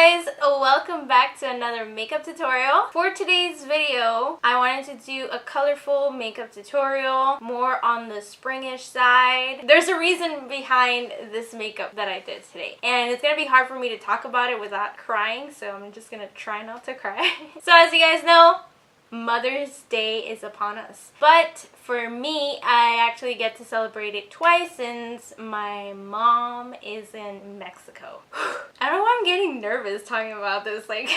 guys, welcome back to another makeup tutorial. For today's video, I wanted to do a colorful makeup tutorial, more on the springish side. There's a reason behind this makeup that I did today, and it's gonna be hard for me to talk about it without crying, so I'm just gonna try not to cry. So as you guys know, Mother's Day is upon us. But for me, I actually get to celebrate it twice since my mom is in Mexico. I don't know why I'm getting nervous talking about this. Like,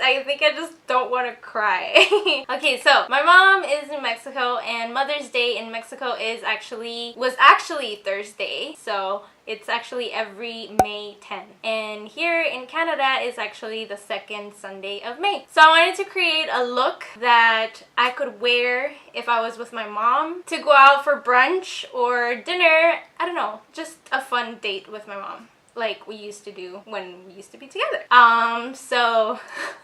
I think I just don't want to cry. Okay, so my mom is in Mexico, and Mother's Day in Mexico was actually Thursday. So it's actually every May 10th. And here in Canada is actually the second Sunday of May. So I wanted to create a look that I could wear if I was with my mom to go out for brunch or dinner. I don't know, just a fun date with my mom, like we used to do when we used to be together. So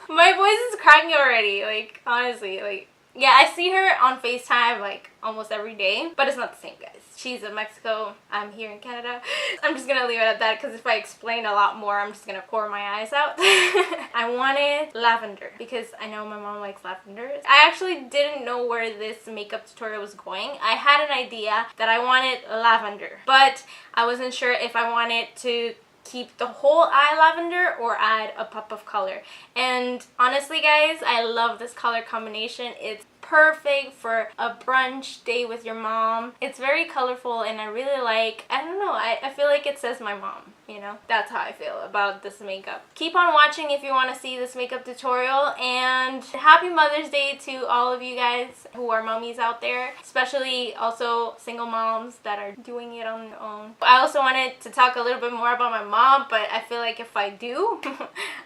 my voice is cracking already, like, honestly, like, yeah, I see her on FaceTime like almost every day, but it's not the same, guys. She's in Mexico, I'm here in Canada. I'm just gonna leave it at that because if I explain a lot more, I'm just gonna pour my eyes out. I wanted lavender because I know my mom likes lavenders. I actually didn't know where this makeup tutorial was going. I had an idea that I wanted lavender, but I wasn't sure if I wanted to keep the whole eye lavender or add a pop of color. And honestly, guys, I love this color combination. It's perfect for a brunch day with your mom. It's very colorful, and I really like, I don't know, I feel like it says my mom, you know? That's how I feel about this makeup. Keep on watching if you want to see this makeup tutorial, and happy Mother's Day to all of you guys who are mommies out there, especially also single moms that are doing it on their own. I also wanted to talk a little bit more about my mom, but I feel like if I do,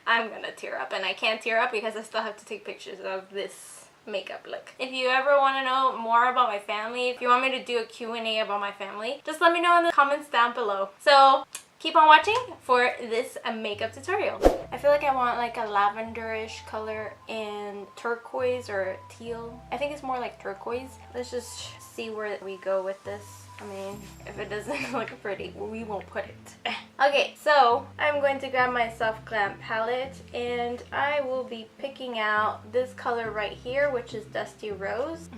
I'm gonna tear up, and I can't tear up because I still have to take pictures of this makeup look. If you ever want to know more about my family, if you want me to do a Q&A about my family, just let me know in the comments down below. So keep on watching for this makeup tutorial. I feel like I want like a lavenderish color in turquoise or teal. I think it's more like turquoise. Let's just see where we go with this. I mean, if it doesn't look pretty, we won't put it. Okay, so I'm going to grab my Soft Glam palette, and I will be picking out this color right here, which is Dusty Rose.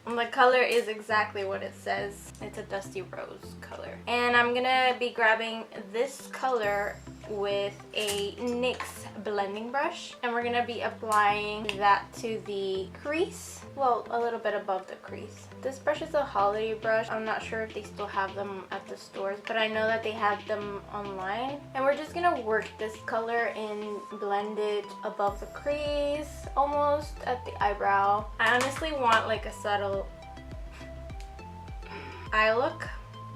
And the color is exactly what it says. It's a dusty rose color. And I'm gonna be grabbing this color with a NYX blending brush, and we're gonna be applying that to the crease, well, a little bit above the crease. This brush is a holiday brush. I'm not sure if they still have them at the stores, but I know that they had them online. And we're just gonna work this color and blend it above the crease, almost at the eyebrow. I honestly want like a subtle eye look,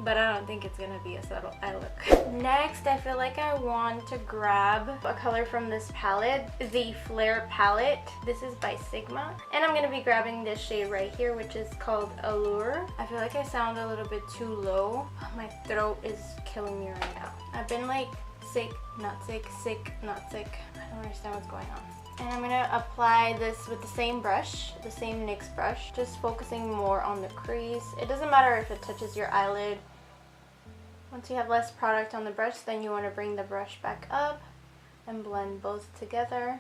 but I don't think it's gonna be a subtle eye look. Next, I feel like I want to grab a color from this palette, the Flare palette. This is by Sigma, and I'm gonna be grabbing this shade right here, which is called Allure. I feel like I sound a little bit too low. My throat is killing me right now. I've been like sick, not sick, sick, not sick. I don't understand what's going on. And I'm going to apply this with the same brush, the same NYX brush, just focusing more on the crease. It doesn't matter if it touches your eyelid. Once you have less product on the brush, then you want to bring the brush back up and blend both together.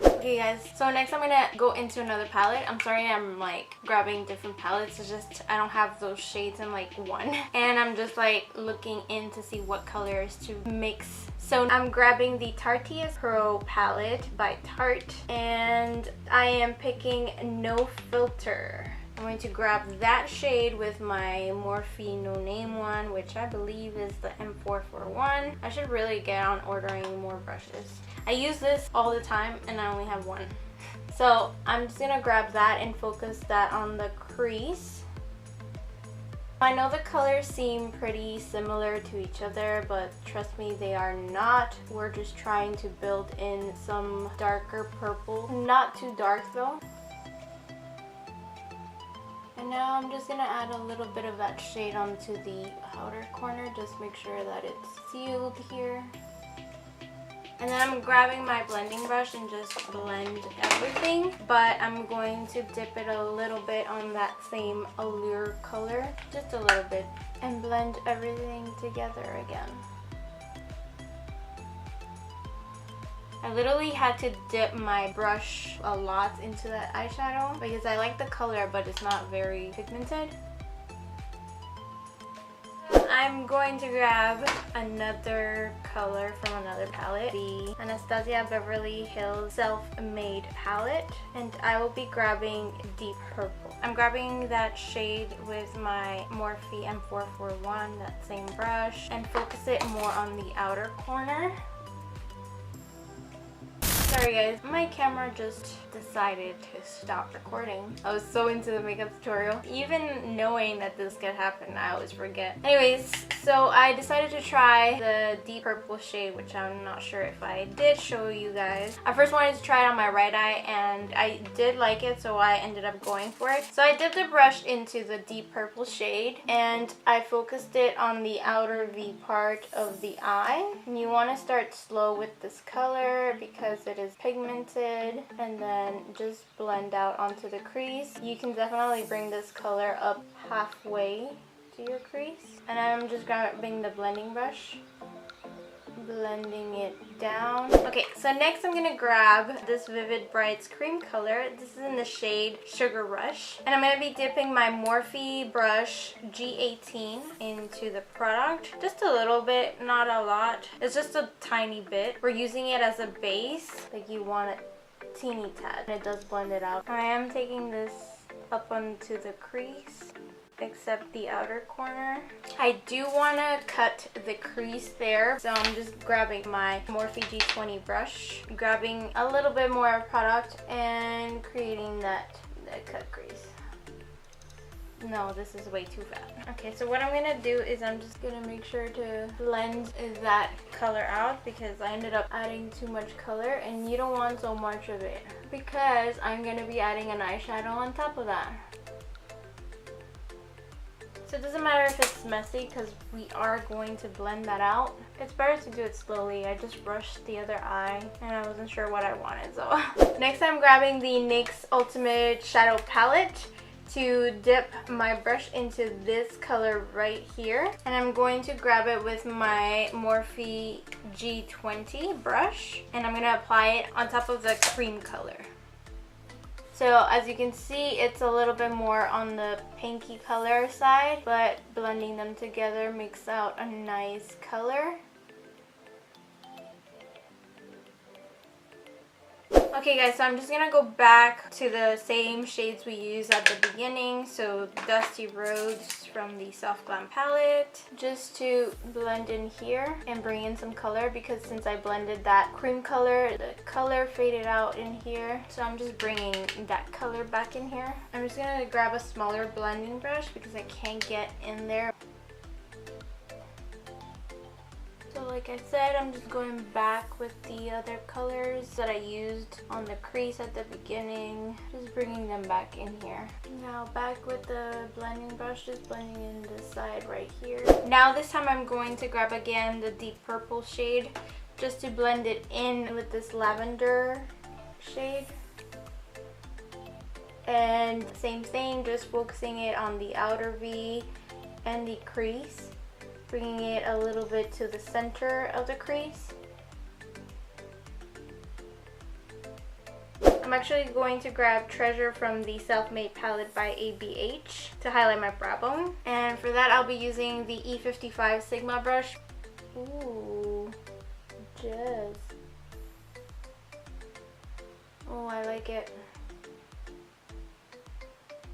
Okay guys, so next I'm gonna go into another palette. I'm sorry I'm like grabbing different palettes. It's just I don't have those shades in like one. And I'm just like looking in to see what colors to mix. So I'm grabbing the Tarteist Pro palette by Tarte, and I am picking No Filter. I'm going to grab that shade with my Morphe No Name one, which I believe is the M441. I should really get on ordering more brushes. I use this all the time and I only have one. So I'm just gonna grab that and focus that on the crease. I know the colors seem pretty similar to each other, but trust me, they are not. We're just trying to build in some darker purple. Not too dark though. And now I'm just gonna add a little bit of that shade onto the outer corner. Just make sure that it's sealed here. And then I'm grabbing my blending brush and just blend everything. But I'm going to dip it a little bit on that same Allure color. Just a little bit. And blend everything together again. I literally had to dip my brush a lot into that eyeshadow because I like the color, but it's not very pigmented. I'm going to grab another color from another palette, the Anastasia Beverly Hills Self-Made palette, and I will be grabbing Deep Purple. I'm grabbing that shade with my Morphe M441, that same brush, and focus it more on the outer corner. Sorry guys, my camera just decided to stop recording. I was so into the makeup tutorial. Even knowing that this could happen, I always forget. Anyways, so I decided to try the Deep Purple shade, which I'm not sure if I did show you guys. I first wanted to try it on my right eye and I did like it, so I ended up going for it. So I dipped the brush into the Deep Purple shade and I focused it on the outer V part of the eye. And you want to start slow with this color because it is pigmented, and then just blend out onto the crease. You can definitely bring this color up halfway to your crease. And I'm just grabbing the blending brush, blending it down. Okay, so next I'm gonna grab this Vivid Brights cream color. This is in the shade Sugar Rush, and I'm gonna be dipping my Morphe brush G18 into the product. Just a little bit, not a lot. It's just a tiny bit. We're using it as a base, like you want it teeny tad. It does blend it out. I am taking this up onto the crease, except the outer corner. I do want to cut the crease there, so I'm just grabbing my Morphe G20 brush, grabbing a little bit more product and creating that cut crease. No, this is way too fat. Okay, so what I'm gonna do is I'm just gonna make sure to blend that color out because I ended up adding too much color, and you don't want so much of it because I'm gonna be adding an eyeshadow on top of that. So it doesn't matter if it's messy because we are going to blend that out. It's better to do it slowly. I just brushed the other eye and I wasn't sure what I wanted. So next I'm grabbing the NYX Ultimate Shadow Palette to dip my brush into this color right here. And I'm going to grab it with my Morphe G20 brush and I'm going to apply it on top of the cream color. So as you can see, it's a little bit more on the pinky color side, but blending them together makes out a nice color. Okay guys, so I'm just gonna go back to the same shades we used at the beginning. So Dusty Rose from the Soft Glam palette, just to blend in here and bring in some color, because since I blended that cream color, the color faded out in here. So I'm just bringing that color back in here. I'm just gonna grab a smaller blending brush because I can't get in there. So like I said, I'm just going back with the other colors that I used on the crease at the beginning, just bringing them back in here. Now back with the blending brush, just blending in this side right here. Now this time I'm going to grab again the Deep Purple shade just to blend it in with this lavender shade. And same thing, just focusing it on the outer V and the crease, bringing it a little bit to the center of the crease. I'm actually going to grab Treasure from the Self-Made palette by ABH to highlight my brow bone. And for that, I'll be using the E55 Sigma brush. Ooh, just. Oh, I like it.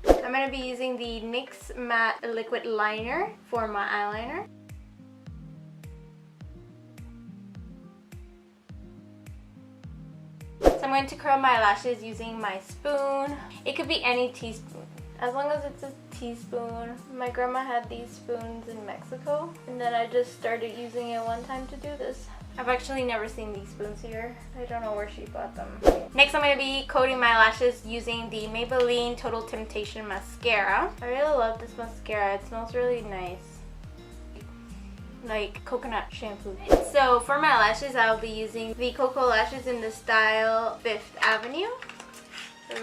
I'm going to be using the NYX Matte Liquid Liner for my eyeliner. So I'm going to curl my lashes using my spoon. It could be any teaspoon, as long as it's a teaspoon. My grandma had these spoons in Mexico, and then I just started using it one time to do this. I've actually never seen these spoons here. I don't know where she bought them. Next, I'm going to be coating my lashes using the Maybelline Total Temptation Mascara. I really love this mascara. It smells really nice, like coconut shampoo. So for my lashes, I'll be using the Cocoa Lashes in the style Fifth Avenue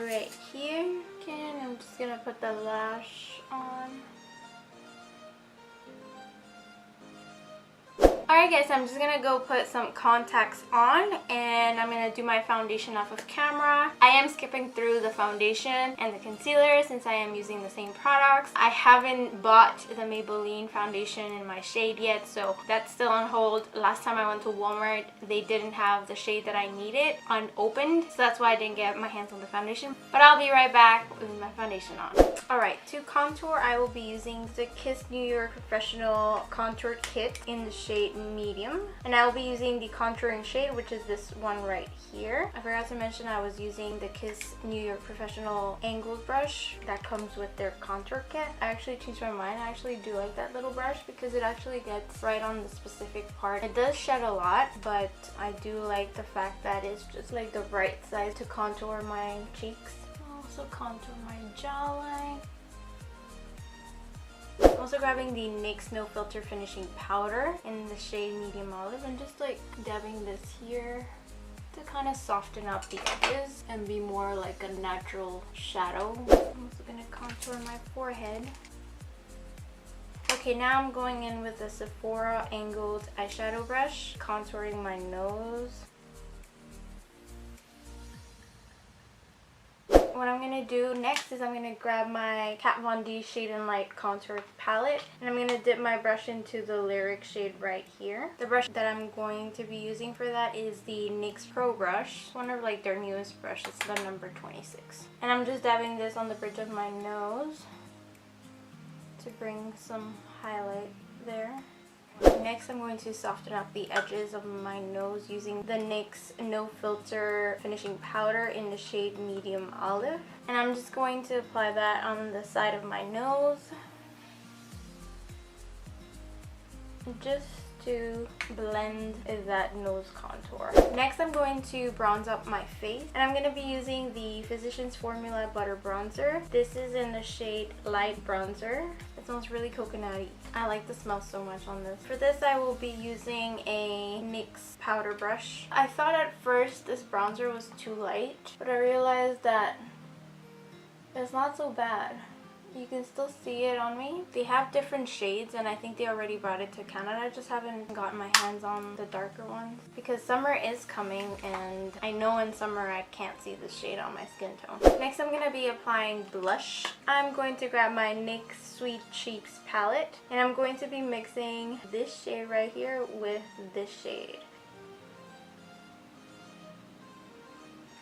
right here. Okay, and I'm just gonna put the lash on. Alright guys, I'm just gonna go put some contacts on and I'm gonna do my foundation off of camera. I am skipping through the foundation and the concealer since I am using the same products. I haven't bought the Maybelline foundation in my shade yet, so that's still on hold. Last time I went to Walmart, they didn't have the shade that I needed unopened, so that's why I didn't get my hands on the foundation. But I'll be right back with my foundation on. Alright, to contour, I will be using the Kiss New York Professional Contour Kit in the shade Medium. And I will be using the contouring shade, which is this one right here. I forgot to mention I was using the Kiss New York Professional Angled brush that comes with their contour kit. I actually changed my mind. I actually do like that little brush because it actually gets right on the specific part. It does shed a lot, but I do like the fact that it's just like the right size to contour my cheeks. Also contour my jawline. I'm also grabbing the NYX No Filter Finishing Powder in the shade Medium Olive and just like dabbing this here to kind of soften up the edges and be more like a natural shadow. I'm also going to contour my forehead. Okay, now I'm going in with a Sephora Angled Eyeshadow Brush, contouring my nose. What I'm going to do next is I'm going to grab my Kat Von D Shade and Light Contour Palette and I'm going to dip my brush into the Lyric shade right here. The brush that I'm going to be using for that is the NYX Pro Brush. It's one of like their newest brushes, the number 26. And I'm just dabbing this on the bridge of my nose to bring some highlight there. Next, I'm going to soften up the edges of my nose using the NYX No Filter Finishing Powder in the shade Medium Olive. And I'm just going to apply that on the side of my nose, just to blend that nose contour. Next, I'm going to bronze up my face, and I'm going to be using the Physicians Formula Butter Bronzer. This is in the shade Light Bronzer. It smells really coconutty. I like the smell so much on this. For this, I will be using a NYX powder brush. I thought at first this bronzer was too light, but I realized that it's not so bad. You can still see it on me. They have different shades and I think they already brought it to Canada. I just haven't gotten my hands on the darker ones because summer is coming and I know in summer I can't see the shade on my skin tone. Next, I'm going to be applying blush. I'm going to grab my NYX Sweet Cheeks palette and I'm going to be mixing this shade right here with this shade.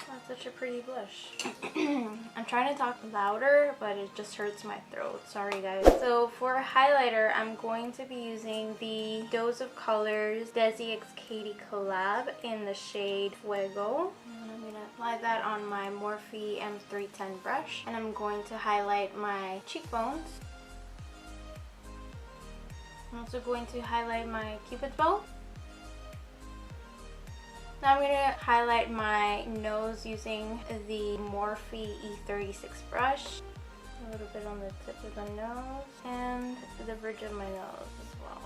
That's such a pretty blush. I'm trying to talk louder, but it just hurts my throat. Sorry guys. So for a highlighter, I'm going to be using the Dose of Colors Desi X Katy collab in the shade Fuego. And I'm going to apply that on my Morphe M310 brush. And I'm going to highlight my cheekbones. I'm also going to highlight my cupid's bow. Now I'm going to highlight my nose using the Morphe E36 brush. A little bit on the tip of the nose and the bridge of my nose as well.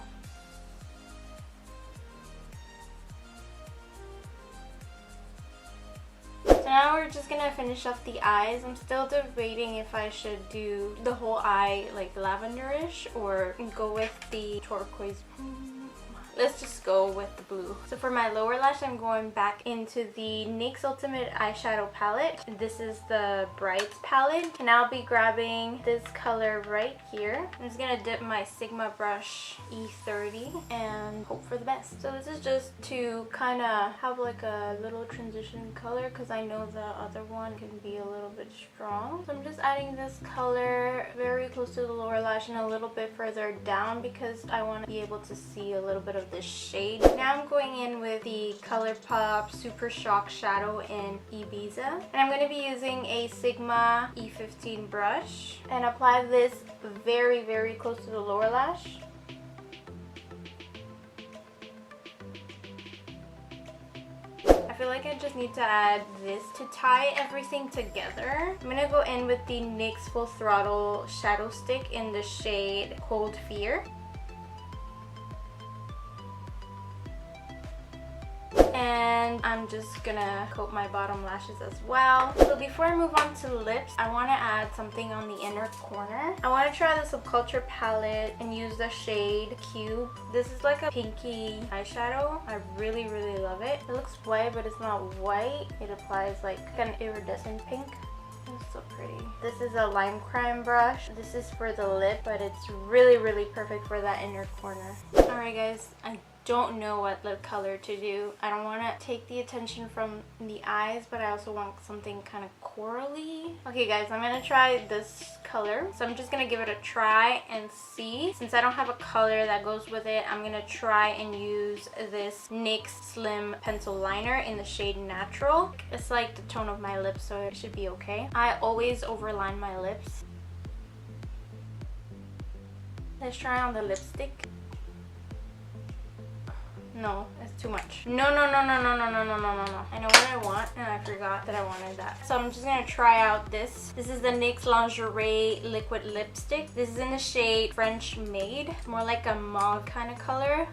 So now we're just going to finish off the eyes. I'm still debating if I should do the whole eye like lavenderish or go with the turquoise. Let's just go with the blue. So for my lower lash, I'm going back into the NYX Ultimate Eyeshadow Palette. This is the Brights palette. And I'll be grabbing this color right here. I'm just gonna dip my Sigma brush E30 and hope for the best. So this is just to kind of have like a little transition color because I know the other one can be a little bit strong. So I'm just adding this color very close to the lower lash and a little bit further down because I want to be able to see a little bit of this shade. Now I'm going in with the ColourPop Super Shock Shadow in Ibiza. And I'm going to be using a Sigma E15 brush and apply this very, very close to the lower lash. I feel like I just need to add this to tie everything together. I'm going to go in with the NYX Full Throttle Shadow Stick in the shade Cold Fear. And I'm just gonna coat my bottom lashes as well. So before I move on to lips, I want to add something on the inner corner. I want to try the Subculture palette and use the shade Cube. This is like a pinky eyeshadow. I really love it. It looks white, but it's not white. It applies like an iridescent pink. It's so pretty. This is a lime crime brush. This is for the lip, but it's really perfect for that inner corner. Alright guys, I don't know what lip color to do. I don't want to take the attention from the eyes, but I also want something kind of corally. Okay guys, I'm gonna try this color. So I'm just gonna give it a try and see. Since I don't have a color that goes with it, I'm gonna try and use this NYX Slim Pencil Liner in the shade Natural. It's like the tone of my lips, so it should be okay. I always overline my lips. Let's try on the lipstick. No, it's too much. No. I know what I want and I forgot that I wanted that. So I'm just gonna try out this. This is the NYX Lingerie Liquid Lipstick. This is in the shade French Maid. It's more like a mauve kind of color.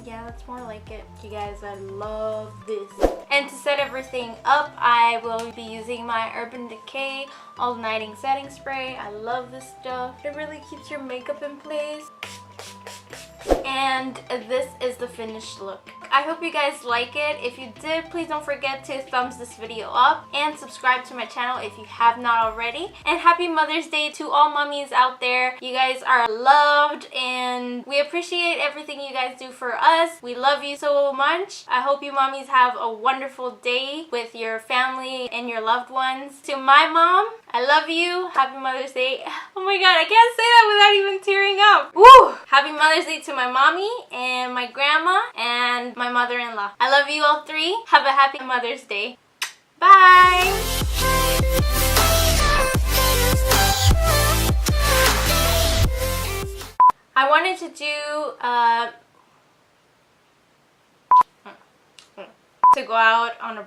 Yeah, that's more like it. You guys, I love this. And to set everything up, I will be using my Urban Decay All Nighting Setting Spray. I love this stuff. It really keeps your makeup in place. And this is the finished look. I hope you guys like it. If you did, please don't forget to thumbs this video up and subscribe to my channel if you have not already. And happy Mother's Day to all mommies out there. You guys are loved and we appreciate everything you guys do for us. We love you so much. I hope you mommies have a wonderful day with your family and your loved ones. To my mom, I love you. Happy Mother's Day. Oh my god, I can't say that without even tearing up. Woo! Happy Mother's Day to my mommy and my grandma and my mother-in-law. I love you all three. Have a happy Mother's Day. Bye! I wanted to do to go out on a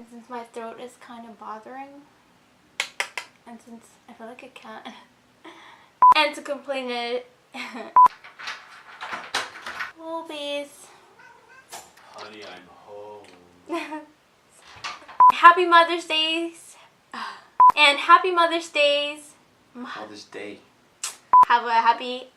since my throat is kind of bothering and since I feel like I can't and to complain it Wolbies. Honey, I'm home. Happy Mother's Days. And happy Mother's Days. Mother's Day. Have a happy